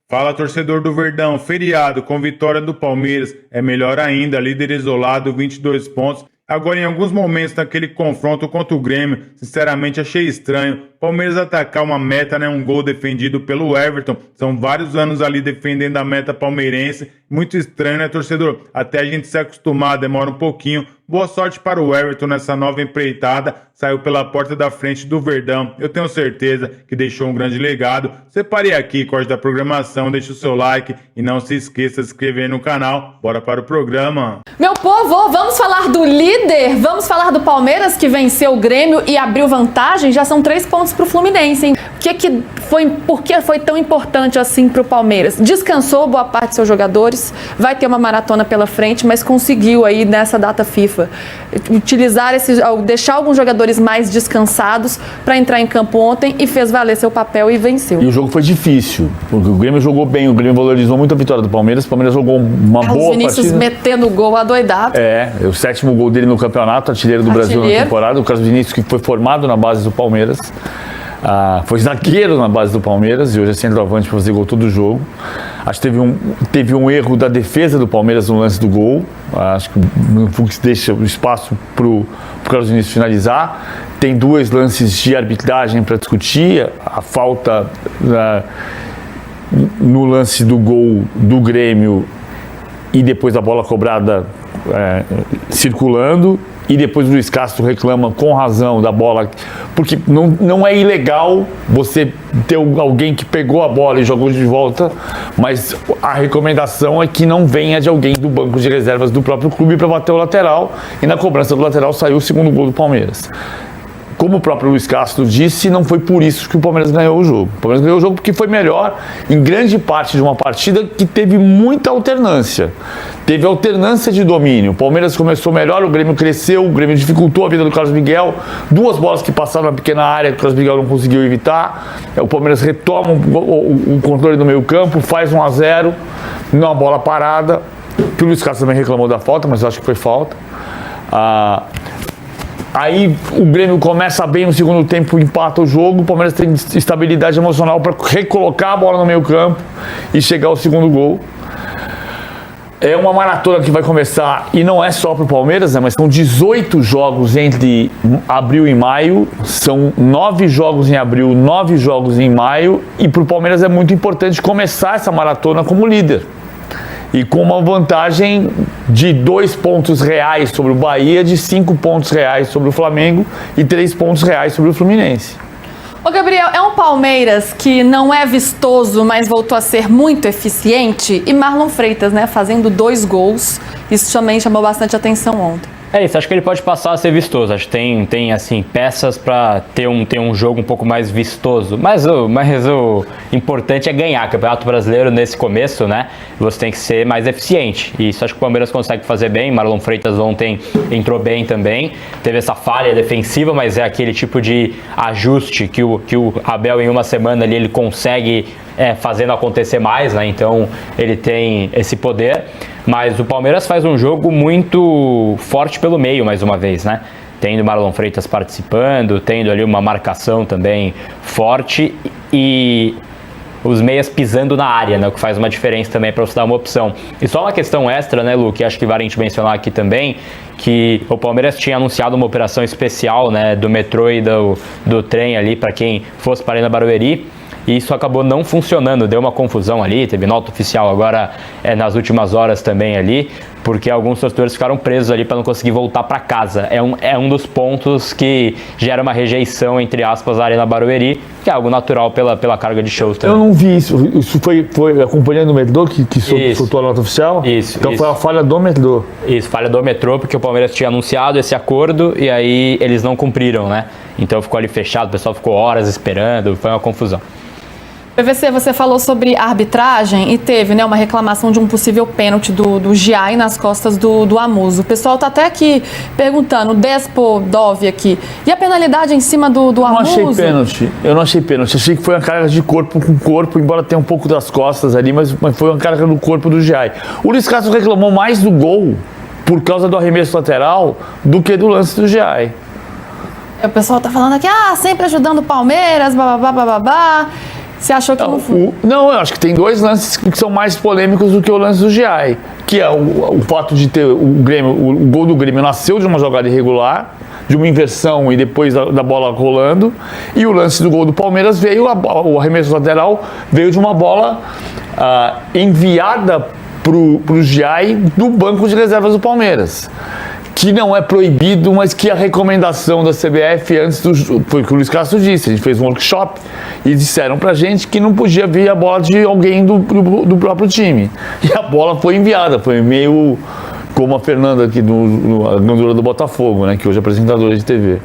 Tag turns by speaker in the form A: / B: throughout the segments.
A: Fala, torcedor do Verdão, feriado com vitória do Palmeiras é melhor ainda, líder isolado, 22 pontos. Agora, em alguns momentos naquele confronto contra o Grêmio, sinceramente achei estranho. Palmeiras atacar uma meta, né? Um gol defendido pelo Everton. São vários anos ali defendendo a meta palmeirense. Muito estranho, né, torcedor? Até a gente se acostumar, demora um pouquinho. Boa sorte para o Everton nessa nova empreitada. Saiu pela porta da frente do Verdão. Eu tenho certeza que deixou um grande legado. Separei aqui, corte da programação. Deixa o seu like e não se esqueça de se inscrever no canal. Bora para o programa.
B: Meu povo, vamos falar do líder? Vamos falar do Palmeiras que venceu o Grêmio e abriu vantagem? Já são 3 pontos para o Fluminense, hein? Por que foi tão importante assim para o Palmeiras? Descansou boa parte de seus jogadores, vai ter uma maratona pela frente, mas conseguiu aí nessa data FIFA deixar alguns jogadores mais descansados para entrar em campo ontem e fez valer seu papel e venceu.
C: E o jogo foi difícil, porque o Grêmio jogou bem, o Grêmio valorizou muito a vitória do Palmeiras, o Palmeiras jogou uma boa
B: Vinícius
C: partida.
B: metendo gol adoidado.
C: É o 7º gol dele no campeonato, artilheiro do Brasil na temporada. O Carlos Vinícius, que foi formado na base do Palmeiras, foi zagueiro na base do Palmeiras e hoje é centroavante para fazer gol todo o jogo. Acho que teve um erro da defesa do Palmeiras no lance do gol. Acho que o Fux deixa o espaço para o Carlos Vinícius finalizar. Tem 2 lances de arbitragem para discutir. A falta no lance do gol do Grêmio e depois a bola cobrada circulando. E depois o Luiz Castro reclama com razão da bola, porque não é ilegal você ter alguém que pegou a bola e jogou de volta, mas a recomendação é que não venha de alguém do banco de reservas do próprio clube para bater o lateral, e na cobrança do lateral saiu o 2º gol do Palmeiras. Como o próprio Luiz Castro disse, não foi por isso que o Palmeiras ganhou o jogo. O Palmeiras ganhou o jogo porque foi melhor em grande parte de uma partida que teve muita alternância. Teve alternância de domínio. O Palmeiras começou melhor, o Grêmio cresceu, o Grêmio dificultou a vida do Carlos Miguel. 2 bolas que passaram na pequena área que o Carlos Miguel não conseguiu evitar. O Palmeiras retoma o controle do meio campo, faz 1-0, numa bola parada. Que o Luiz Castro também reclamou da falta, mas eu acho que foi falta. Aí o Grêmio começa bem no segundo tempo, empata o jogo, o Palmeiras tem estabilidade emocional para recolocar a bola no meio campo e chegar ao 2º gol. É uma maratona que vai começar, e não é só para o Palmeiras, né, mas são 18 jogos entre abril e maio, são 9 jogos em abril, 9 jogos em maio, e para o Palmeiras é muito importante começar essa maratona como líder. E com uma vantagem de 2 pontos reais sobre o Bahia, de 5 pontos reais sobre o Flamengo e 3 pontos reais sobre o Fluminense.
B: Ô Gabriel, é um Palmeiras que não é vistoso, mas voltou a ser muito eficiente. E Marlon Freitas, né, fazendo 2 gols. Isso também chamou bastante atenção ontem.
D: É isso, acho que ele pode passar a ser vistoso. Acho que tem assim, peças para ter um jogo um pouco mais vistoso. Mas o importante é ganhar. Campeonato Brasileiro nesse começo, né? Você tem que ser mais eficiente. E isso acho que o Palmeiras consegue fazer bem. Marlon Freitas ontem entrou bem também. Teve essa falha defensiva, mas é aquele tipo de ajuste que o Abel em uma semana ali ele consegue fazendo acontecer mais, né? Então ele tem esse poder. Mas o Palmeiras faz um jogo muito forte pelo meio, mais uma vez, né? Tendo Marlon Freitas participando, tendo ali uma marcação também forte e os meias pisando na área, né? O que faz uma diferença também para você dar uma opção. E só uma questão extra, né, Lu, que acho que vale a gente mencionar aqui também, que o Palmeiras tinha anunciado uma operação especial, né, do metrô e do trem ali para quem fosse para a Arena Barueri. E isso acabou não funcionando, deu uma confusão ali, teve nota oficial agora nas últimas horas também ali, porque alguns torcedores ficaram presos ali para não conseguir voltar para casa. É um dos pontos que gera uma rejeição, entre aspas, da Arena Barueri, que é algo natural pela carga de shows também.
C: Eu não vi isso. Isso foi a companhia do metrô que soltou a nota oficial?
D: Isso.
C: Então foi a falha do metrô.
D: Isso, falha do metrô, porque o Palmeiras tinha anunciado esse acordo e aí eles não cumpriram, né? Então ficou ali fechado, o pessoal ficou horas esperando, foi uma confusão.
B: PVC, você falou sobre arbitragem e teve, né, uma reclamação de um possível pênalti do Giai nas costas do Amuso. O pessoal tá até aqui perguntando, Despo Dove aqui, e a penalidade em cima do Amuso?
C: Eu não achei pênalti, achei que foi uma carga de corpo com corpo, embora tenha um pouco das costas ali, mas foi uma carga no corpo do Giai. O Luiz Castro reclamou mais do gol por causa do arremesso lateral do que do lance do Giai.
B: O pessoal tá falando aqui, sempre ajudando o Palmeiras, bababá, bababá. Você achou que não foi?
C: Não, eu acho que tem dois lances que são mais polêmicos do que o lance do Giai, que é o fato de ter o gol do Grêmio nasceu de uma jogada irregular, de uma inversão e depois da bola rolando, e o lance do gol do Palmeiras veio, o arremesso lateral veio de uma bola enviada pro Giai do banco de reservas do Palmeiras, que não é proibido, mas que a recomendação da CBF antes foi o que o Luiz Castro disse, a gente fez um workshop e disseram pra gente que não podia vir a bola de alguém do próprio time. E a bola foi enviada, foi meio como a Fernanda aqui a gandula do Botafogo, né, que hoje é apresentadora de TV.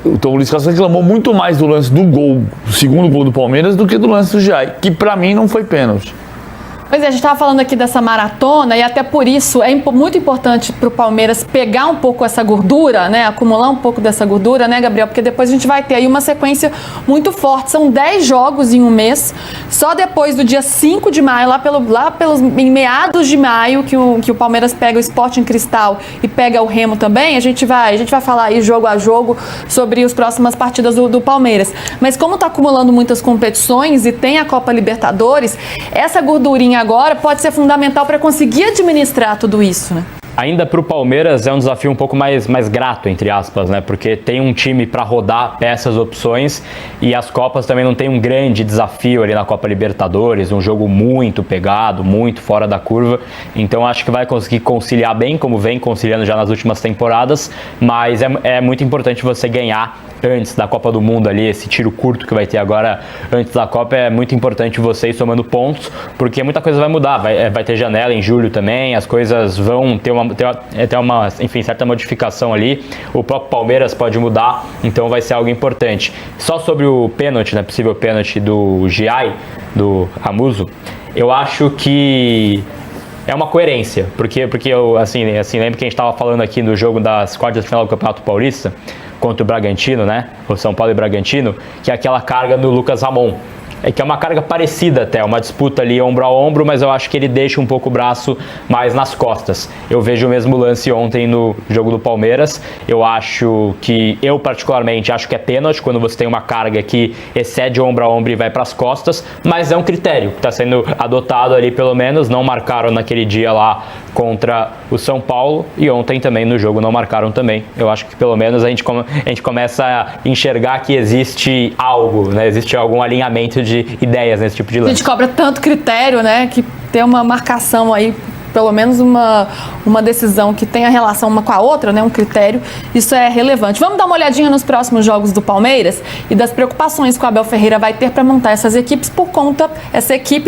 C: Então o Luiz Castro reclamou muito mais do lance do gol, do segundo gol do Palmeiras, do que do lance do Giai, que pra mim não foi pênalti.
B: Pois é, a gente estava falando aqui dessa maratona e até por isso é muito importante para o Palmeiras pegar um pouco essa gordura, né? Acumular um pouco dessa gordura, né, Gabriel? Porque depois a gente vai ter aí uma sequência muito forte. São 10 jogos em um mês. Só depois do dia 5 de maio, em meados de maio, que o Palmeiras pega o Sporting Cristal e pega o Remo também, a gente vai falar aí jogo a jogo sobre as próximas partidas do Palmeiras. Mas como está acumulando muitas competições e tem a Copa Libertadores, essa gordurinha agora pode ser fundamental para conseguir administrar tudo isso, né?
D: Ainda para o Palmeiras é um desafio um pouco mais grato, entre aspas, né? Porque tem um time para rodar peças, opções, e as Copas também não tem um grande desafio ali na Copa Libertadores, um jogo muito pegado, muito fora da curva. Então acho que vai conseguir conciliar bem, como vem conciliando já nas últimas temporadas, mas é muito importante você ganhar antes da Copa do Mundo ali, esse tiro curto que vai ter agora antes da Copa, é muito importante você ir somando pontos, porque muita coisa vai mudar, vai ter janela em julho também, as coisas vão ter uma enfim, certa modificação ali, o próprio Palmeiras pode mudar, então vai ser algo importante. Só sobre o pênalti, né, possível pênalti do Giai, do Amuso, eu acho que é uma coerência, porque eu assim, lembro que a gente estava falando aqui no jogo das quartas de final do Campeonato Paulista, contra o Bragantino, né? O São Paulo e Bragantino, que é aquela carga no Lucas Ramon. Que é uma carga parecida até, uma disputa ali ombro a ombro, mas eu acho que ele deixa um pouco o braço mais nas costas. Eu vejo o mesmo lance ontem no jogo do Palmeiras. Eu particularmente acho que é pênalti quando você tem uma carga que excede o ombro a ombro e vai para as costas, mas é um critério que está sendo adotado ali, pelo menos. Não marcaram naquele dia lá contra o São Paulo e ontem também no jogo não marcaram também. Eu acho que pelo menos a gente começa a enxergar que existe algo, né? Existe algum alinhamento de ideias nesse tipo de lance.
B: A gente cobra tanto critério, né, que tem uma marcação aí, pelo menos uma decisão que tenha relação uma com a outra, né, um critério, isso é relevante. Vamos dar uma olhadinha nos próximos jogos do Palmeiras e das preocupações que o Abel Ferreira vai ter para montar essa equipe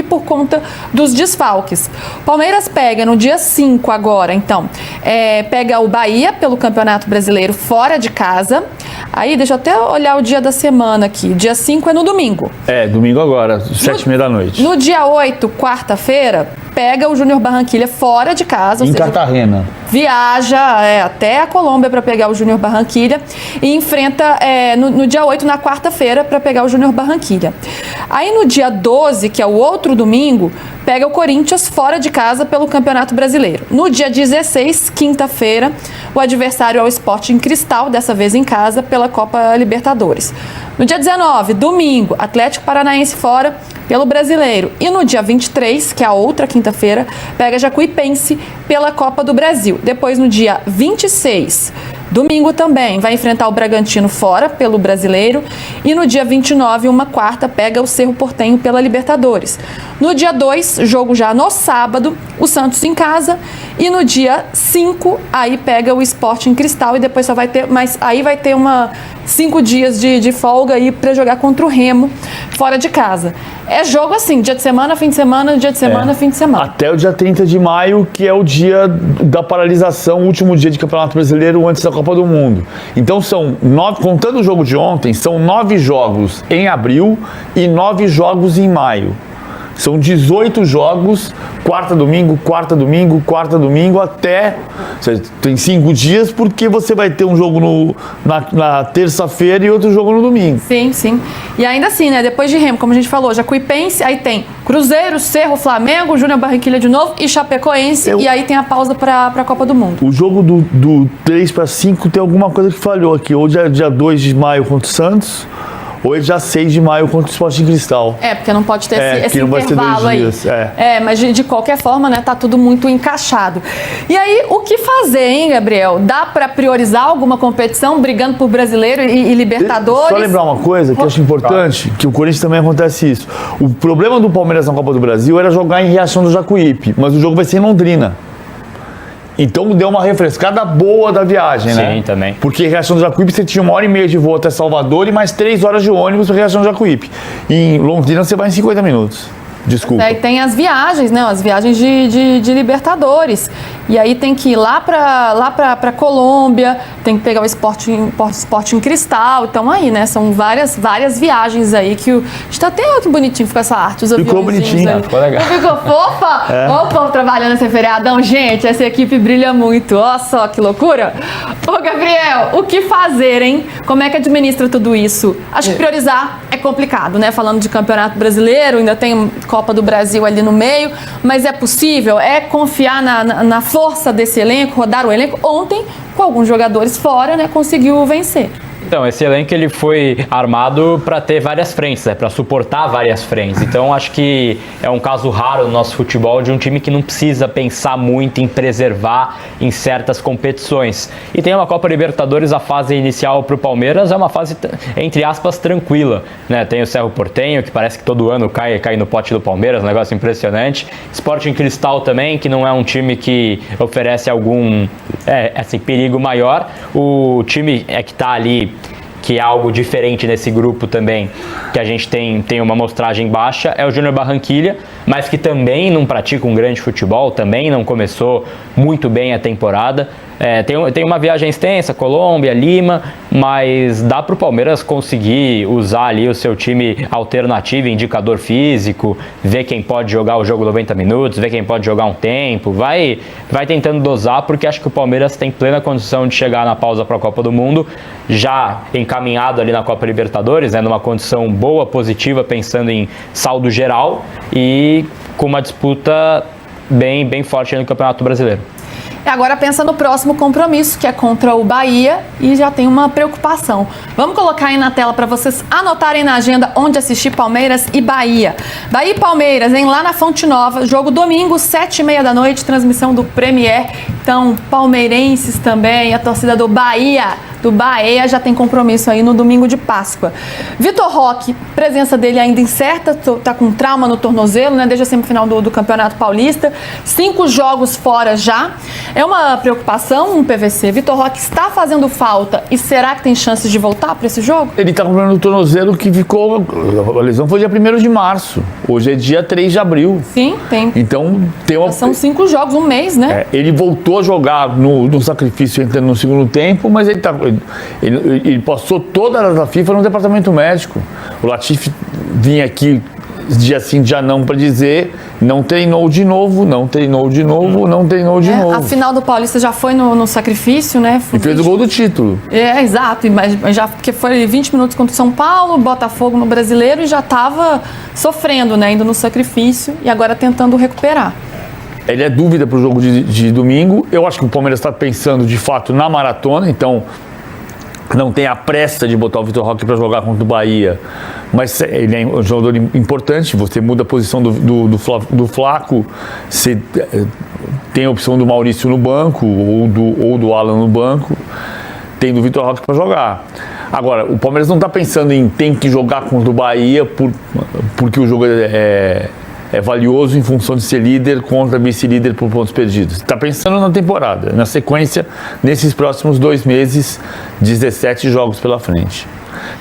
B: por conta dos desfalques. O Palmeiras pega no dia 5 agora, então, pega o Bahia pelo Campeonato Brasileiro fora de casa. Aí, deixa eu até olhar o dia da semana aqui. Dia 5 é no domingo.
C: Domingo agora, 7h30 da noite.
B: No dia 8, quarta-feira, pega o Júnior Barranquilla fora de casa.
C: Em Cartagena.
B: Viaja até a Colômbia para pegar o Júnior Barranquilla e enfrenta no dia 8, na quarta-feira, para pegar o Júnior Barranquilla. Aí no dia 12, que é o outro domingo, pega o Corinthians fora de casa pelo Campeonato Brasileiro. No dia 16, quinta-feira, o adversário é o Sporting Cristal, dessa vez em casa, pela Copa Libertadores. No dia 19, domingo, Atlético Paranaense fora pelo Brasileiro. E no dia 23, que é a outra quinta-feira, pega Jacuipense pela Copa do Brasil. Depois, no dia 26, domingo também, vai enfrentar o Bragantino fora pelo Brasileiro. E no dia 29, uma quarta, pega o Cerro Porteño pela Libertadores. No dia 2, jogo já no sábado, o Santos em casa. E no dia 5, aí pega o Sporting Cristal e depois só vai ter, mas aí vai ter 5 dias de folga aí para jogar contra o Remo fora de casa. É jogo assim, dia de semana, fim de semana, dia de semana, fim de semana.
C: Até o dia 30 de maio, que é o dia da paralisação, o último dia de Campeonato Brasileiro antes da Copa do Mundo. Então são 9, contando o jogo de ontem, são 9 jogos em abril e 9 jogos em maio. São 18 jogos, quarta, domingo, até... Tem 5 dias, porque você vai ter um jogo na terça-feira e outro jogo no domingo.
B: Sim, sim. E ainda assim, né? Depois de Remo, como a gente falou, Jacuipense, aí tem Cruzeiro, Cerro, Flamengo, Júnior Barranquilla de novo e Chapecoense, e aí tem a pausa para a Copa do Mundo.
C: O jogo do 3 para 5 tem alguma coisa que falhou aqui. Ou dia 2 de maio contra o Santos, ou ele já 6 de maio contra o Sporting Cristal.
B: Porque não pode ter esse
C: não vai ser 2
B: intervalo aí.
C: dias,
B: mas de qualquer forma, né, tá tudo muito encaixado. E aí, o que fazer, hein, Gabriel? Dá para priorizar alguma competição, brigando por Brasileiro e Libertadores?
C: Só lembrar uma coisa que eu acho importante, que o Corinthians também acontece isso. O problema do Palmeiras na Copa do Brasil era jogar em Riachão do Jacuípe, mas o jogo vai ser em Londrina. Então deu uma refrescada boa da viagem, né?
D: Sim, também.
C: Porque em Riachão do Jacuípe você tinha 1h30 de voo até Salvador e mais 3 horas de ônibus para Riachão do Jacuípe. E em Londrina você vai em 50 minutos. Desculpa.
B: E tem as viagens, né? As viagens de Libertadores. E aí tem que ir lá pra Colômbia, tem que pegar o Sporting Cristal. Então aí, né? São várias viagens aí que a gente tá até que bonitinho com essa arte. Os
C: Ficou bonitinho.
D: Ficou legal.
B: Ficou fofa? Ó o povo trabalhando esse feriadão. Gente, essa equipe brilha muito. Ó só que loucura. Ô, Gabriel, o que fazer, hein? Como é que administra tudo isso? Acho que priorizar é complicado, né? Falando de Campeonato Brasileiro, ainda tem Copa do Brasil ali no meio, mas é possível, confiar na força desse elenco, rodar o elenco. Ontem, com alguns jogadores fora, né, conseguiu vencer.
D: Então, esse elenco ele foi armado para ter várias frentes, para suportar várias frentes. Então, acho que é um caso raro no nosso futebol de um time que não precisa pensar muito em preservar em certas competições. E tem uma Copa Libertadores, a fase inicial para o Palmeiras é uma fase, entre aspas, tranquila, né? Tem o Cerro Porteño, que parece que todo ano cai no pote do Palmeiras, um negócio impressionante. Sporting Cristal também, que não é um time que oferece algum perigo maior. O time que está ali, que é algo diferente nesse grupo também, que a gente tem uma amostragem baixa, é o Júnior Barranquilla, mas que também não pratica um grande futebol, também não começou muito bem a temporada. Tem uma viagem extensa, Colômbia, Lima, mas dá para o Palmeiras conseguir usar ali o seu time alternativo, indicador físico, ver quem pode jogar o jogo 90 minutos, ver quem pode jogar um tempo, vai tentando dosar, porque acho que o Palmeiras tem plena condição de chegar na pausa para a Copa do Mundo, já encaminhado ali na Copa Libertadores, né, numa condição boa, positiva, pensando em saldo geral e com uma disputa bem forte no Campeonato Brasileiro.
B: Agora pensa no próximo compromisso, que é contra o Bahia, e já tem uma preocupação. Vamos colocar aí na tela para vocês anotarem na agenda onde assistir Palmeiras e Bahia. Bahia e Palmeiras, hein? Lá na Fonte Nova, jogo domingo, 7h30 da noite, transmissão do Premier. Então, palmeirenses também, a torcida do Bahia já tem compromisso aí no domingo de Páscoa. Vitor Roque, presença dele ainda incerta, tá com trauma no tornozelo, né? Desde a semifinal do Campeonato Paulista. 5 jogos fora já. É uma preocupação um PVC. Vitor Roque está fazendo falta e será que tem chances de voltar para esse jogo?
C: Ele está com problema no tornozelo que ficou... A lesão foi dia 1º de março. Hoje é dia 3 de abril.
B: Sim, tem.
C: Então tem uma...
B: São 5 jogos, um mês, né?
C: Ele voltou a jogar no sacrifício entrando no segundo tempo, mas ele passou toda a data FIFA no departamento médico. O Latifi vinha aqui dia sim, dia não, para dizer não treinou de novo.
B: A final do Paulista já foi no sacrifício, né?
C: E fez o gol do título.
B: Exato, mas já porque foi 20 minutos contra o São Paulo, Botafogo no Brasileiro e já estava sofrendo, né? Indo no sacrifício e agora tentando recuperar.
C: Ele é dúvida para o jogo de domingo. Eu acho que o Palmeiras está pensando de fato na maratona, então não tem a pressa de botar o Vitor Roque para jogar contra o Bahia, mas ele é um jogador importante. Você muda a posição do Flaco, você tem a opção do Maurício no banco ou do Alan no banco, tem do Vitor Roque para jogar. Agora, o Palmeiras não está pensando em tem que jogar contra o Bahia porque o jogo é valioso em função de ser líder contra vice-líder por pontos perdidos. Está pensando na temporada, na sequência, nesses próximos 2 meses, 17 jogos pela frente.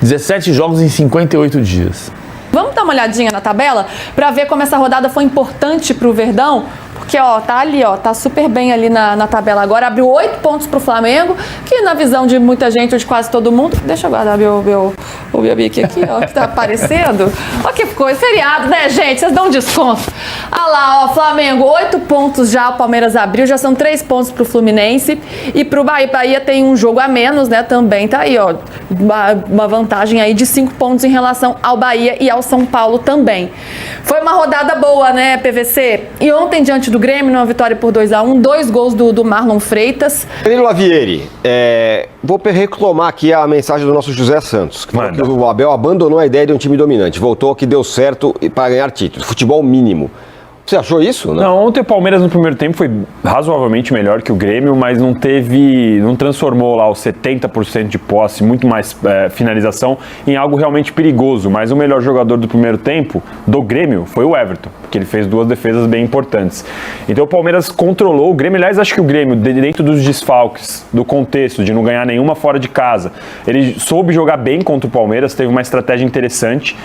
C: 17 jogos em 58 dias.
B: Vamos dar uma olhadinha na tabela para ver como essa rodada foi importante para o Verdão? Porque, tá ali, tá super bem ali na tabela agora. Abriu 8 pontos pro Flamengo, que na visão de muita gente, ou de quase todo mundo... Deixa eu guardar o meu bico aqui, que tá aparecendo. Olha que coisa, feriado, né, gente? Vocês dão um desconto. Olha lá, Flamengo, 8 pontos já, o Palmeiras abriu, já são 3 pontos pro Fluminense. E pro Bahia, Bahia tem um jogo a menos, né, também tá aí, uma vantagem aí de 5 pontos em relação ao Bahia e ao São Paulo também. Foi uma rodada boa, né, PVC? E ontem, diante do Grêmio, numa vitória por 2-1, 2 gols do Marlon Freitas.
E: Danilo Lavieri, vou reclamar aqui a mensagem do nosso José Santos, que falou que o Abel abandonou a ideia de um time dominante, voltou que deu certo para ganhar títulos, futebol mínimo. Você achou isso?
F: Não, ontem o Palmeiras no primeiro tempo foi razoavelmente melhor que o Grêmio, mas não transformou lá os 70% de posse, muito mais finalização, em algo realmente perigoso. Mas o melhor jogador do primeiro tempo do Grêmio foi o Everton, porque ele fez 2 defesas bem importantes. Então o Palmeiras controlou o Grêmio. Aliás, acho que o Grêmio, dentro dos desfalques, do contexto de não ganhar nenhuma fora de casa, ele soube jogar bem contra o Palmeiras, teve uma estratégia interessante.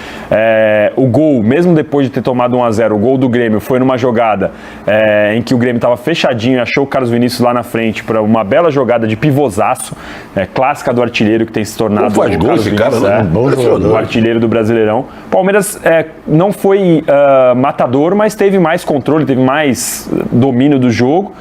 F: O gol, mesmo depois de ter tomado 1-0, o gol do Grêmio foi numa jogada em que o Grêmio estava fechadinho e achou o Carlos Vinícius lá na frente para uma bela jogada de pivôzaço, clássica do artilheiro que tem se tornado
G: faz
F: o
G: gol
F: Carlos
G: esse cara,
F: Vinícius, o artilheiro do Brasileirão. Palmeiras não foi matador, mas teve mais controle, teve mais domínio do jogo.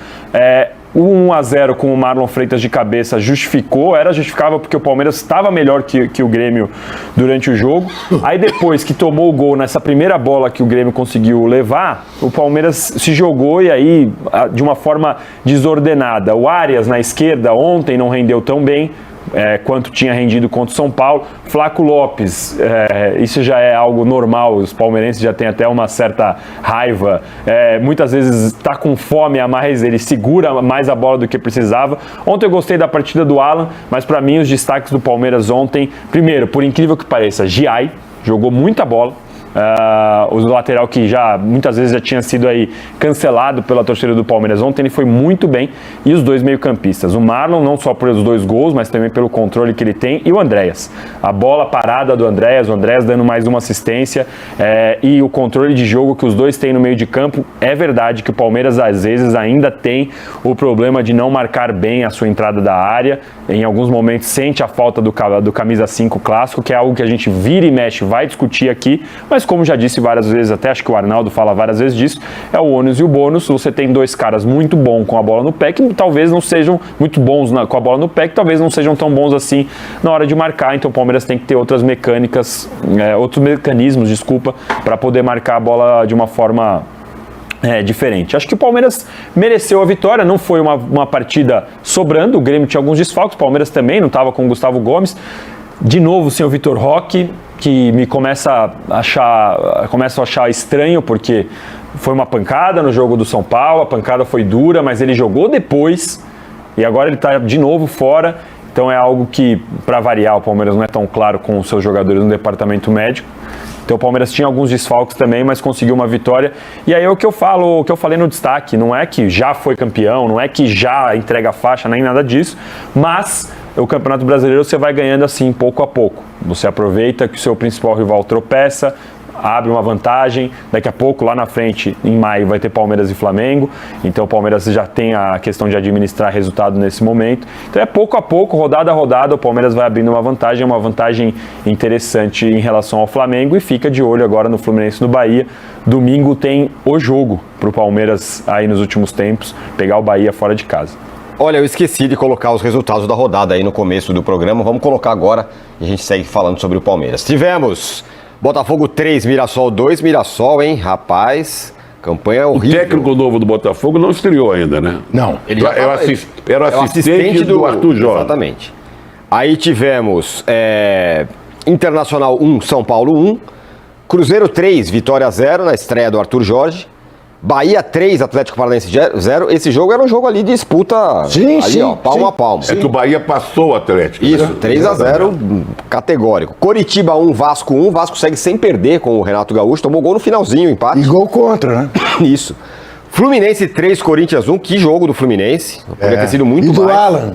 F: O 1-0 com o Marlon Freitas de cabeça justificável porque o Palmeiras estava melhor que o Grêmio durante o jogo. Aí depois que tomou o gol nessa primeira bola que o Grêmio conseguiu levar, o Palmeiras se jogou e aí de uma forma desordenada. O Arias na esquerda ontem não rendeu tão bem quanto tinha rendido contra o São Paulo. Flaco Lopes, isso já é algo normal, os palmeirenses já têm até uma certa raiva, muitas vezes está com fome a mais, ele segura mais a bola do que precisava. Ontem eu gostei da partida do Alan, mas para mim os destaques do Palmeiras ontem, primeiro, por incrível que pareça, Giai jogou muita bola. O lateral que muitas vezes já tinha sido aí cancelado pela torcida do Palmeiras ontem, ele foi muito bem, e os 2 meio-campistas, o Marlon não só por os 2 gols, mas também pelo controle que ele tem, e o Andréas, a bola parada do Andréas, o Andréas dando mais uma assistência, e o controle de jogo que os dois têm no meio de campo. É verdade que o Palmeiras às vezes ainda tem o problema de não marcar bem a sua entrada da área, em alguns momentos sente a falta do camisa 5 clássico, que é algo que a gente vira e mexe, vai discutir aqui, mas como já disse várias vezes, até acho que o Arnaldo fala várias vezes disso, é o ônus e o bônus. Você tem 2 caras muito bons com a bola no pé, que talvez não sejam muito bons com a bola no pé, que talvez não sejam tão bons assim na hora de marcar. Então o Palmeiras tem que ter outros mecanismos, para poder marcar a bola de uma forma diferente. Acho que o Palmeiras mereceu a vitória, não foi uma partida sobrando, o Grêmio tinha alguns desfalques, o Palmeiras também não estava com o Gustavo Gomes, de novo sem o Vitor Roque, que me começo a achar estranho, porque foi uma pancada no jogo do São Paulo, a pancada foi dura, mas ele jogou depois, e agora ele está de novo fora, então é algo que, para variar, o Palmeiras não é tão claro com os seus jogadores no departamento médico. Então o Palmeiras tinha alguns desfalques também, mas conseguiu uma vitória. E aí é o que eu falei no destaque, não é que já foi campeão, não é que já entrega a faixa, nem nada disso, mas o Campeonato Brasileiro você vai ganhando assim, pouco a pouco. Você aproveita que o seu principal rival tropeça, abre uma vantagem, daqui a pouco lá na frente, em maio, vai ter Palmeiras e Flamengo, então o Palmeiras já tem a questão de administrar resultado nesse momento, então é pouco a pouco, rodada a rodada, o Palmeiras vai abrindo uma vantagem interessante em relação ao Flamengo, e fica de olho agora no Fluminense e no Bahia. Domingo tem o jogo para o Palmeiras aí nos últimos tempos, pegar o Bahia fora de casa.
E: Olha, eu esqueci de colocar os resultados da rodada aí no começo do programa, vamos colocar agora e a gente segue falando sobre o Palmeiras. Tivemos Botafogo 3, Mirassol 2, Mirassol, hein, rapaz, campanha horrível.
G: O técnico novo do Botafogo não estreou ainda, né?
H: Não.
E: Ele já
G: era assistente do Arthur Jorge.
E: Exatamente. Aí tivemos Internacional 1, São Paulo 1, Cruzeiro 3, Vitória 0 na estreia do Arthur Jorge, Bahia 3, Atlético Paranaense 0. Esse jogo era um jogo ali de disputa, palmo a palmo.
G: É que o Bahia passou o Atlético.
E: Isso, 3-0, categórico. Coritiba 1, Vasco 1. Vasco segue sem perder com o Renato Gaúcho. Tomou gol no finalzinho, empate.
H: E gol contra, né?
E: Isso. Fluminense 3, Corinthians 1. Que jogo do Fluminense. Poderia ter sido muito mais.
H: E do Alan.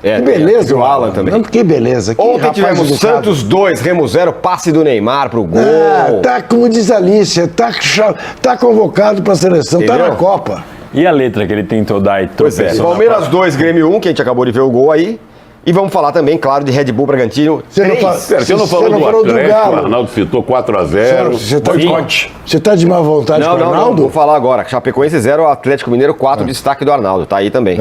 H: Que beleza,
E: do Alan também.
H: Não, que beleza. Que
E: Ontem tivemos
H: educado.
E: Santos 2, Remo 0, passe do Neymar pro gol.
H: Tá, como diz a Alicia, tá convocado pra seleção,
E: Entendeu?
H: tá na Copa.
F: E a letra que ele tentou dar e
E: Pois é, Palmeiras 2, Grêmio 1, que a gente acabou de ver o gol aí. E vamos falar também, claro, de Red Bull Bragantino.
H: Você não
E: 3.
G: Você não falou do Atlético, o Arnaldo citou 4-0.
H: Você tá de má vontade com o
E: Não,
H: Arnaldo?
E: vou falar agora. Chapecoense 0, Atlético Mineiro 4, destaque do Arnaldo, tá aí também.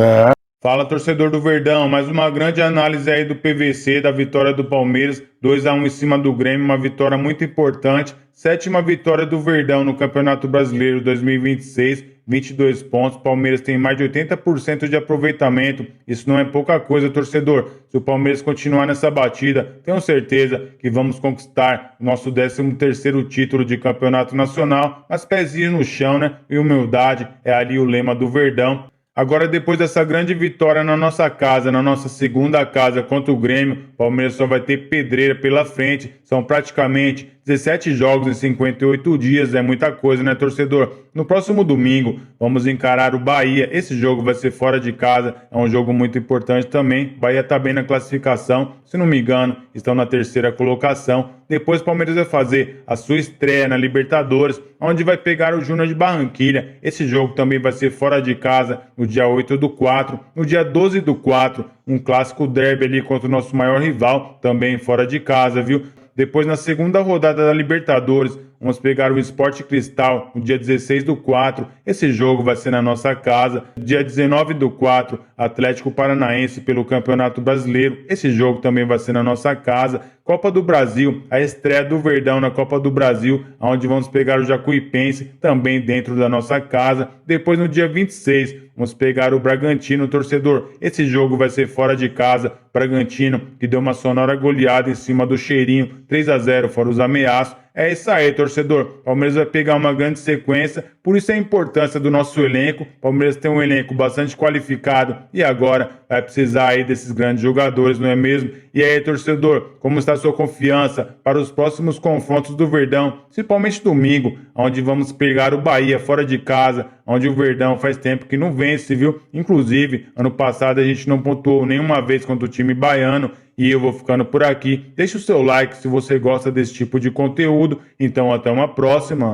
A: Fala, torcedor do Verdão, mais uma grande análise aí do PVC, da vitória do Palmeiras, 2-1 em cima do Grêmio, uma vitória muito importante, 7ª vitória do Verdão no Campeonato Brasileiro 2026, 22 pontos, Palmeiras tem mais de 80% de aproveitamento, isso não é pouca coisa, torcedor. Se o Palmeiras continuar nessa batida, tenho certeza que vamos conquistar o nosso 13º título de Campeonato Nacional, mas pezinho no chão, né? E humildade é ali o lema do Verdão. Agora, depois dessa grande vitória na nossa casa, na nossa segunda casa contra o Grêmio, o Palmeiras só vai ter pedreira pela frente. São praticamente 17 jogos em 58 dias, é muita coisa, né, torcedor? No próximo domingo, vamos encarar o Bahia. Esse jogo vai ser fora de casa, é um jogo muito importante também. Bahia tá bem na classificação, se não me engano, estão na 3ª colocação. Depois o Palmeiras vai fazer a sua estreia na Libertadores, onde vai pegar o Júnior de Barranquilla. Esse jogo também vai ser fora de casa, no dia 8/4. No dia 12/4, um clássico derby ali contra o nosso maior rival, também fora de casa, viu? Depois, na segunda rodada da Libertadores, vamos pegar o Sport Cristal no dia 16/4. Esse jogo vai ser na nossa casa. Dia 19/4, Atlético Paranaense pelo Campeonato Brasileiro. Esse jogo também vai ser na nossa casa. Copa do Brasil, a estreia do Verdão na Copa do Brasil, onde vamos pegar o Jacuipense, também dentro da nossa casa. Depois, no dia 26, vamos pegar o Bragantino, torcedor. Esse jogo vai ser fora de casa. Bragantino, que deu uma sonora goleada em cima do Cheirinho, 3-0, fora os ameaços. É isso aí, torcedor. Palmeiras vai pegar uma grande sequência, por isso a importância do nosso elenco. Palmeiras tem um elenco bastante qualificado e agora vai precisar aí desses grandes jogadores, não é mesmo? E aí, torcedor, como está a sua confiança para os próximos confrontos do Verdão? Principalmente domingo, onde vamos pegar o Bahia fora de casa, onde o Verdão faz tempo que não vence, viu? Inclusive, ano passado a gente não pontuou nenhuma vez contra o time baiano. E eu vou ficando por aqui. Deixe o seu like se você gosta desse tipo de conteúdo. Então, até uma próxima.